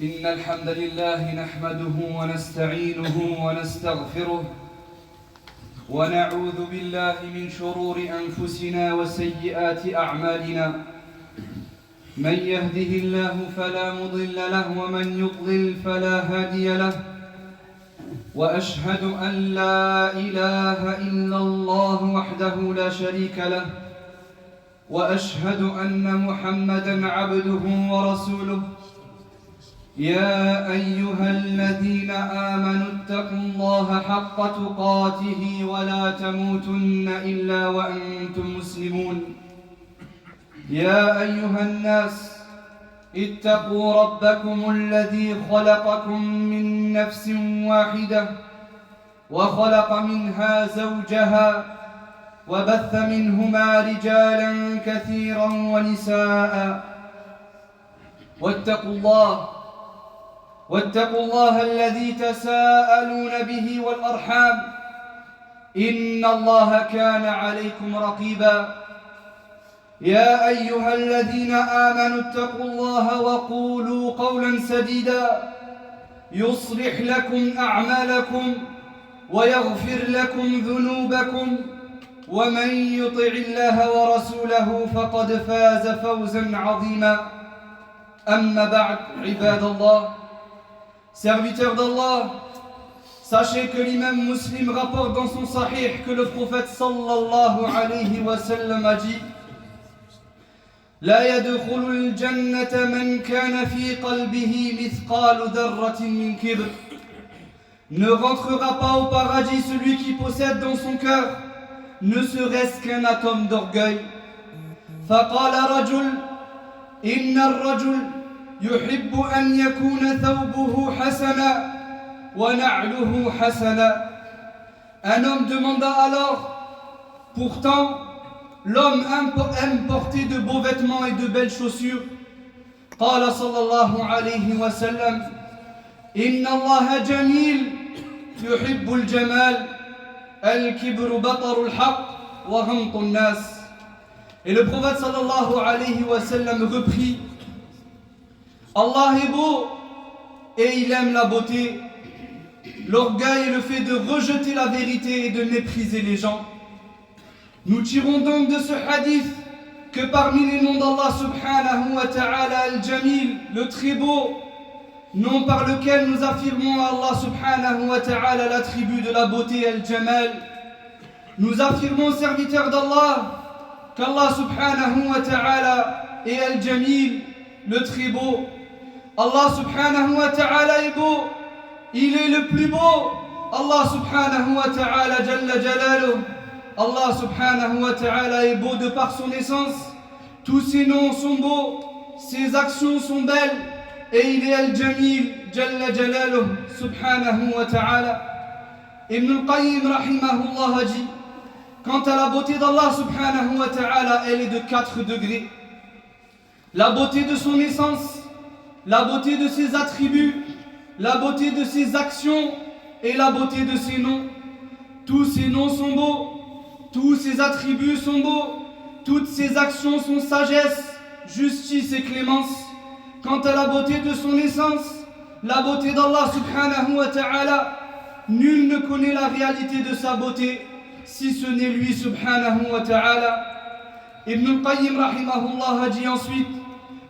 إن الحمد لله نحمده ونستعينه ونستغفره ونعوذ بالله من شرور أنفسنا وسيئات أعمالنا. من يهده الله فلا مضل له ومن يضلل فلا هادي له. وأشهد أن لا إله إلا الله وحده لا شريك له. وأشهد أن محمدًا عبده ورسوله. يا أيها الذين آمنوا اتقوا الله حق تقاته ولا تموتن إلا وأنتم مسلمون. يا أيها الناس اتقوا ربكم الذي خلقكم من نفس واحدة وخلق منها زوجها وبث منهما رجالا كثيرا ونساء. واتقوا الله الذي تساءلون به والأرحام إن الله كان عليكم رقيبا. يا أيها الذين آمنوا اتقوا الله وقولوا قولا سديدا يصلح لكم أعمالكم ويغفر لكم ذنوبكم ومن يطع الله ورسوله فقد فاز فوزا عظيما. أما بعد عباد الله. Serviteurs d'Allah, sachez que l'imam Muslim rapporte dans son sahih que le prophète sallallahu alayhi wa sallam a dit: لا يدخل الجنة من كان في قلبه مثقال ذرة من كبر. Ne rentrera pas au paradis celui qui possède dans son cœur ne serait-ce qu'un atome d'orgueil. فقال رجل إن الرجل يحب أن يكون ثوبه حسنا ونعله حسنا. Un homme demanda alors: pourtant l'homme aime porter de beaux vêtements et de belles chaussures. قال صلى الله عليه وسلم إن الله جميل يحب الجمال الكبر بطر الحق وغمط الناس. Et le prophète sallallahu alayhi wa sallam reprit: Allah est beau et il aime la beauté. L'orgueil est le fait de rejeter la vérité et de mépriser les gens. Nous tirons donc de ce hadith que parmi les noms d'Allah subhanahu wa ta'ala al-Jamil, le très beau, nom par lequel nous affirmons à Allah subhanahu wa ta'ala l'attribut de la beauté al-Jamal, nous affirmons, serviteurs d'Allah, qu'Allah subhanahu wa ta'ala est al-Jamil, le très beau. Allah subhanahu wa ta'ala est beau, il est le plus beau. Allah subhanahu wa ta'ala jalla jalaluh, Allah subhanahu wa ta'ala est beau de par son essence. Tous ses noms sont beaux, ses actions sont belles, et il est al-Jamil jalla jalaluh subhanahu wa ta'ala. Ibn al-Qayyim rahimahullah a dit: quant à la beauté d'Allah subhanahu wa ta'ala, elle est de 4 degrés. La beauté de son essence, la beauté de ses attributs, la beauté de ses actions et la beauté de ses noms. Tous ses noms sont beaux, tous ses attributs sont beaux, toutes ses actions sont sagesse, justice et clémence. Quant à la beauté de son essence, la beauté d'Allah subhanahu wa ta'ala, nul ne connaît la réalité de sa beauté si ce n'est lui subhanahu wa ta'ala. Ibn al-Qayyim rahimahullah a dit ensuite: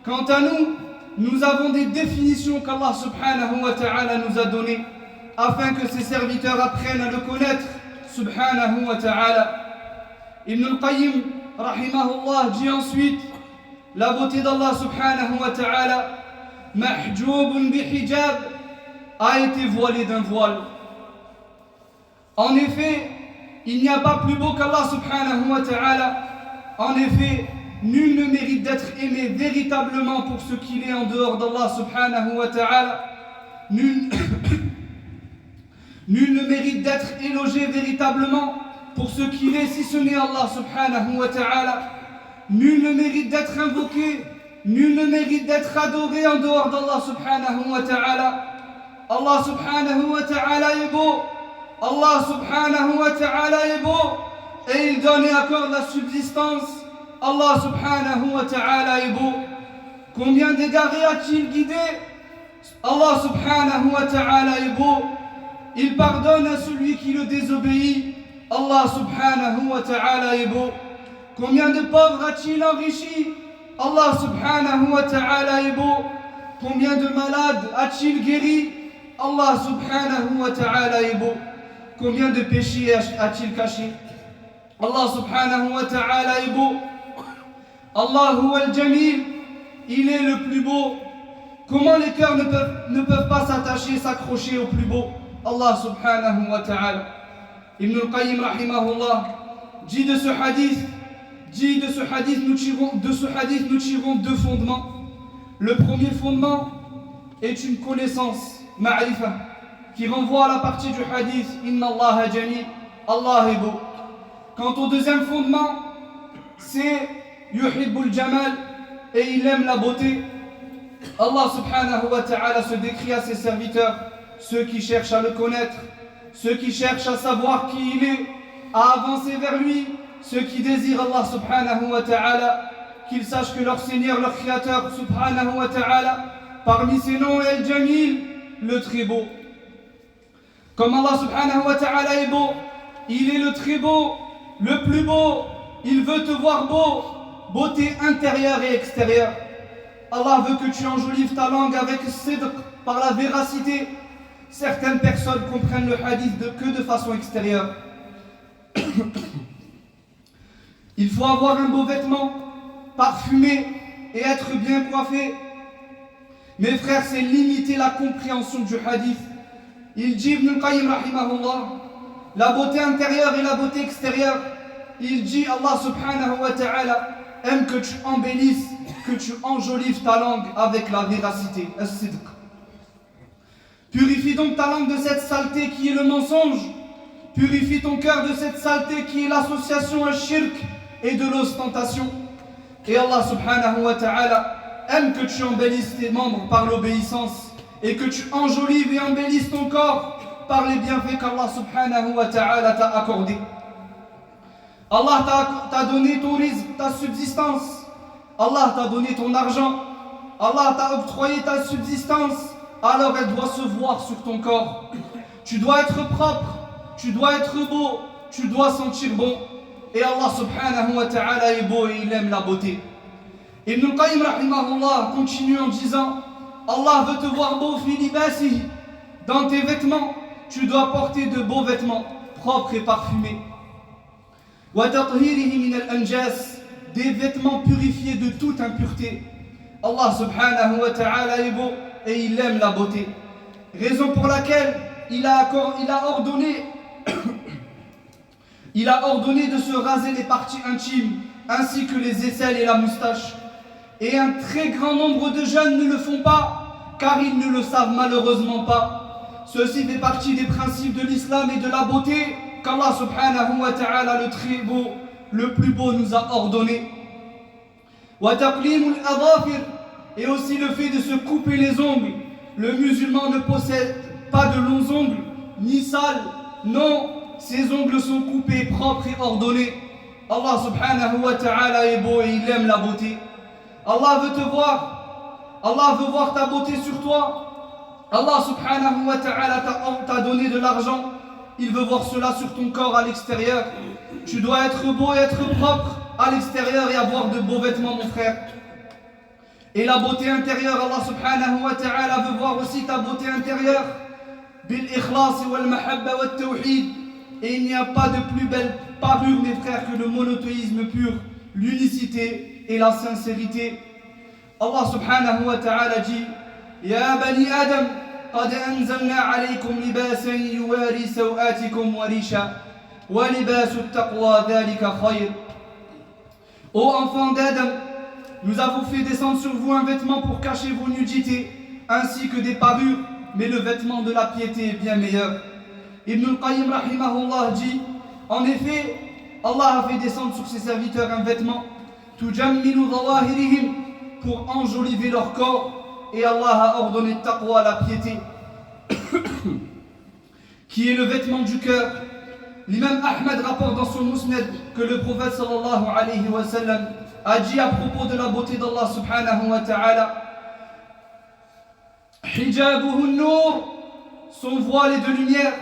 quant à nous, nous avons des définitions qu'Allah subhanahu wa ta'ala nous a données afin que ses serviteurs apprennent à le connaître subhanahu wa ta'ala. Ibn al-Qayyim rahimahullah dit ensuite: la beauté d'Allah subhanahu wa ta'ala, mahjoubun bihijab, a été voilée d'un voile. En effet, il n'y a pas plus beau qu'Allah subhanahu wa ta'ala. En effet, nul ne mérite d'être aimé véritablement pour ce qu'il est en dehors d'Allah subhanahu wa ta'ala. Nul ne mérite d'être élogé véritablement pour ce qu'il est si ce n'est Allah subhanahu wa ta'ala. Nul ne mérite d'être invoqué, nul ne mérite d'être adoré en dehors d'Allah subhanahu wa ta'ala. Allah subhanahu wa ta'ala est beau. Allah subhanahu wa ta'ala est beau et il donne et accorde la subsistance. Allah subhanahu wa ta'ala est beau. Combien d'égarés a-t-il guidé? Allah subhanahu wa ta'ala est beau. Il pardonne à celui qui le désobéit. Allah subhanahu wa ta'ala est beau. Combien de pauvres a-t-il enrichi? Allah subhanahu wa ta'ala est beau. Combien de malades a-t-il guéri? Allah subhanahu wa ta'ala est beau. Combien de péchés a-t-il caché? Allah subhanahu wa ta'ala est beau. Allahu al-Jamil, il est le plus beau. Comment les cœurs ne peuvent pas s'attacher, s'accrocher au plus beau? Allah subhanahu wa ta'ala. Ibn al-Qayyim rahimahullah dit de ce hadith, nous tirons deux fondements. Le premier fondement est une connaissance, ma'rifa, qui renvoie à la partie du hadith Inna Allah jamil, Allah est beau. Quant au deuxième fondement, c'est Yuhibbul Jamal, et il aime la beauté. Allah subhanahu wa ta'ala se décrit à ses serviteurs, ceux qui cherchent à le connaître, ceux qui cherchent à savoir qui il est, à avancer vers lui, ceux qui désirent Allah subhanahu wa ta'ala, qu'ils sachent que leur Seigneur, leur Créateur subhanahu wa ta'ala, parmi ses noms est Al-Jamil, le très beau. Comme Allah subhanahu wa ta'ala est beau, il est le très beau, le plus beau, il veut te voir beau, beauté intérieure et extérieure. Allah veut que tu enjolives ta langue avec sidq, par la véracité. Certaines personnes comprennent le hadith que de façon extérieure. Il faut avoir un beau vêtement, parfumé et être bien coiffé. Mes frères, c'est limiter la compréhension du hadith. Il dit Ibn al-Qayyim rahimahullah, la beauté intérieure et la beauté extérieure. Il dit Allah subhanahu wa ta'ala aime que tu embellisses, que tu enjolives ta langue avec la véracité, as-sidq. Purifie donc ta langue de cette saleté qui est le mensonge. Purifie ton cœur de cette saleté qui est l'association à shirk et de l'ostentation. Et Allah subhanahu wa ta'ala aime que tu embellisses tes membres par l'obéissance et que tu enjolives et embellisses ton corps par les bienfaits qu'Allah subhanahu wa ta'ala t'a accordés. Allah t'a donné ton rizq, ta subsistance. Allah t'a donné ton argent. Allah t'a octroyé ta subsistance. Alors elle doit se voir sur ton corps. Tu dois être propre, tu dois être beau, tu dois sentir bon. Et Allah subhanahu wa ta'ala est beau et il aime la beauté. Ibn al-Qayyim rahimahullah continue en disant Allah veut te voir beau fi libasihi. Dans tes vêtements, tu dois porter de beaux vêtements, propres et parfumés. Wa tathhirihi min al-anjas, des vêtements purifiés de toute impureté. Allah subhanahu wa ta'ala est beau et il aime la beauté. Raison pour laquelle il a ordonné de se raser les parties intimes ainsi que les aisselles et la moustache. Et un très grand nombre de jeunes ne le font pas car ils ne le savent malheureusement pas. Ceci fait partie des principes de l'islam et de la beauté qu'Allah subhanahu wa ta'ala, le très beau, le plus beau, nous a ordonné. Wa taqlimul adhafir, et aussi le fait de se couper les ongles. Le musulman ne possède pas de longs ongles, ni sales. Non, ses ongles sont coupés, propres et ordonnés. Allah subhanahu wa ta'ala est beau et il aime la beauté. Allah veut te voir. Allah veut voir ta beauté sur toi. Allah subhanahu wa ta'ala t'a donné de l'argent. Il veut voir cela sur ton corps à l'extérieur. Tu dois être beau et être propre à l'extérieur et avoir de beaux vêtements, mon frère. Et la beauté intérieure, Allah subhanahu wa ta'ala veut voir aussi ta beauté intérieure. Bil ikhlas wal mahabba wat tawhid. Et il n'y a pas de plus belle parure, mes frères, que le monothéisme pur, l'unicité et la sincérité. Allah subhanahu wa ta'ala dit Ya bani Adam, قد أنزلنا عليكم لباسا يواري سوآتكم وريشا ولباس التقوى ذلك خير. Ô enfants d'Adam, nous avons fait descendre sur vous un vêtement pour cacher vos nudités, ainsi que des parures, mais le vêtement de la piété est bien meilleur. Ibn al-Qayyim rahimahullah dit, en effet, Allah a fait descendre sur ses serviteurs un vêtement, tujammilu dhawahirihim, pour enjoliver leur corps, et Allah a ordonné taqwa, la piété, qui est le vêtement du cœur. L'imam Ahmad rapporte dans son Musnad que le prophète sallallahu alayhi wa sallam a dit à propos de la beauté d'Allah subhanahu wa ta'ala حجابه النور, son voile est de lumière.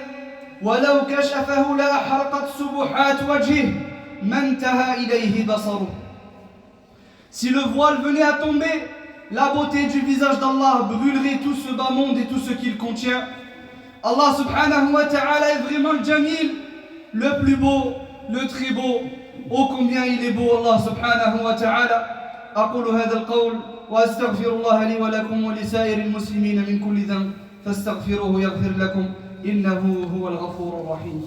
ولو كشفه لأحرقت سبحات وجهه ما انتهى إليه بصره. Si le voile venait à tomber, la beauté du visage d'Allah brûlerait tout ce bas monde et tout ce qu'il contient. Allah subhanahu wa ta'ala est vraiment le Jamil, le plus beau, le très beau. Oh combien il est beau Allah subhanahu wa ta'ala. أقول هذا القول وأستغفر الله لي ولكم ولسائر المسلمين من كل ذنب فاستغفروه يغفر لكم إنه هو الغفور الرحيم.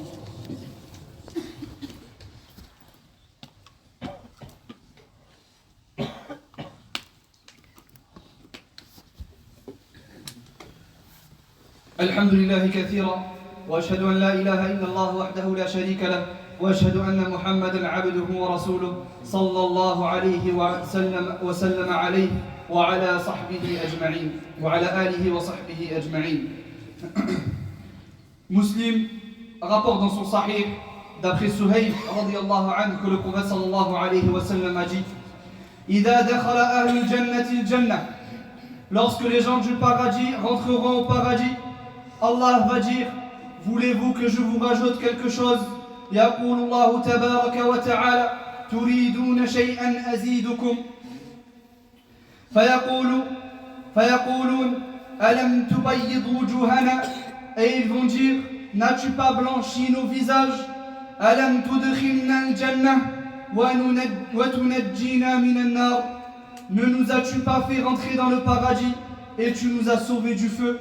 الحمد لله كثيرا وأشهد أن لا إله إلا الله وحده لا شريك له وأشهد أن محمدا عبده ورسوله صلى الله عليه وسلم عليه وعلى صحبه أجمعين وعلى آله وصحبه أجمعين. Muslim rapporte dans son sahih d'après Suhayb radiyallahu anhu que le prophète sallallahu alayhi wa sallam a dit: إذا دخل أهل الجنة الجنة, lorsque les gens du paradis rentreront au paradis, Allah va dire: voulez-vous que je vous rajoute quelque chose? يقول الله تبارك وتعالى: تريدون شيئا أزيدكم فيقولون ألم تبيض وجوهنا, et ils vont dire: n'as-tu pas blanchi nos visages? ألم تدخلنا الجنة وتنجينا من النار, ne nous as-tu pas fait rentrer dans le paradis et tu nous as sauvés du feu?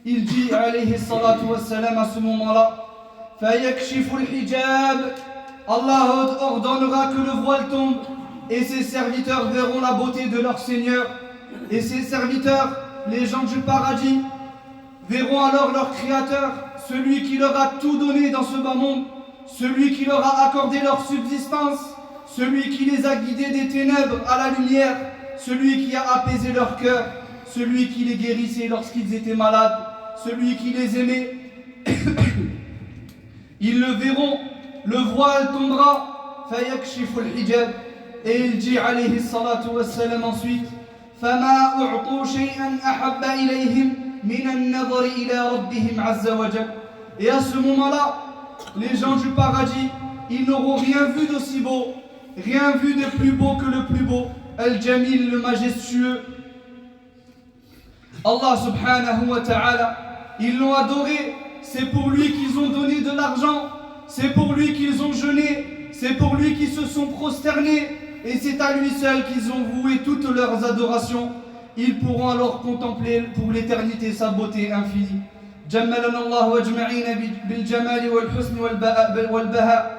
Il dit alayhi salatu wassalam à ce moment-là: فَيَكْشِفُ الْحِجَابِ, Allah ordonnera que le voile tombe et ses serviteurs verront la beauté de leur Seigneur. Et ses serviteurs, les gens du paradis, verront alors leur Créateur, celui qui leur a tout donné dans ce bas monde, celui qui leur a accordé leur subsistance, celui qui les a guidés des ténèbres à la lumière, celui qui a apaisé leur cœur, celui qui les guérissait lorsqu'ils étaient malades, celui qui les aimait. Ils le verront, le voile tombera, فَيَكْشِفُ الْحِجَابِ, et il dit alayhi salatu wassalam ensuite: فَمَا أُعْطُوا شَيْئًا أَحَبَّ إِلَيْهِمْ مِنَ النَّظَرِ إِلَى رَبِّهِمْ عَزَّ وَجَلَّ. Et à ce moment-là, les gens du paradis, ils n'auront rien vu d'aussi beau, rien vu de plus beau que le plus beau, Al-Jamil, le majestueux. Allah subhanahu wa ta'ala, ils l'ont adoré, c'est pour lui qu'ils ont donné de l'argent, c'est pour lui qu'ils ont jeûné, c'est pour lui qu'ils se sont prosternés, et c'est à lui seul qu'ils ont voué toutes leurs adorations. Ils pourront alors contempler pour l'éternité sa beauté infinie. جملنا الله أجمعين بالجمال والحسن والبهاء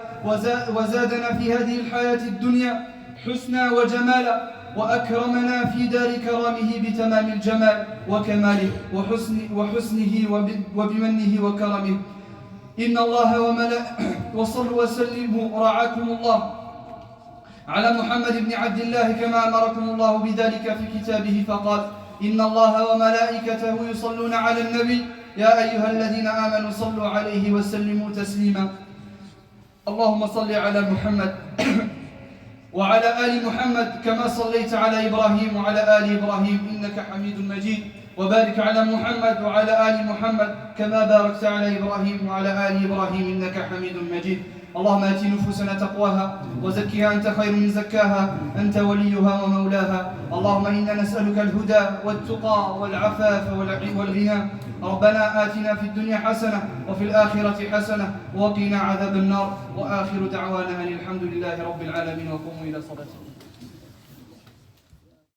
وزادنا في هذه الحياة الدنيا حسنا وجمالا وأكرمنا في دار كرامه بتمام الجمال وكماله وحسنه وبمنه وكرمه. إن الله وصلوا وسلموا رعاكم الله على محمد بن عبد الله كما أمركم الله بذلك في كتابه فقال: إن الله وملائكته يصلون على النبي يا أيها الذين آمنوا صلوا عليه وسلموا تسليما. اللهم صل على محمد وعلى آل محمد كما صليت على إبراهيم وعلى آل إبراهيم إنك حميد مجيد. وبارك على محمد وعلى آل محمد كما باركت على إبراهيم وعلى آل إبراهيم إنك حميد مجيد. اللهم آت نفوسنا تقواها وزكها أنت خير من زكاها أنت وليها ومولاها. اللهم إنا نسألك الهدى والتقى والعفاف والغنى. ربنا آتنا في الدنيا حسنة وفي الآخرة حسنة وقنا عذاب النار. وآخر دعوانا أن الحمد لله رب العالمين وقوموا إلى صلاتكم.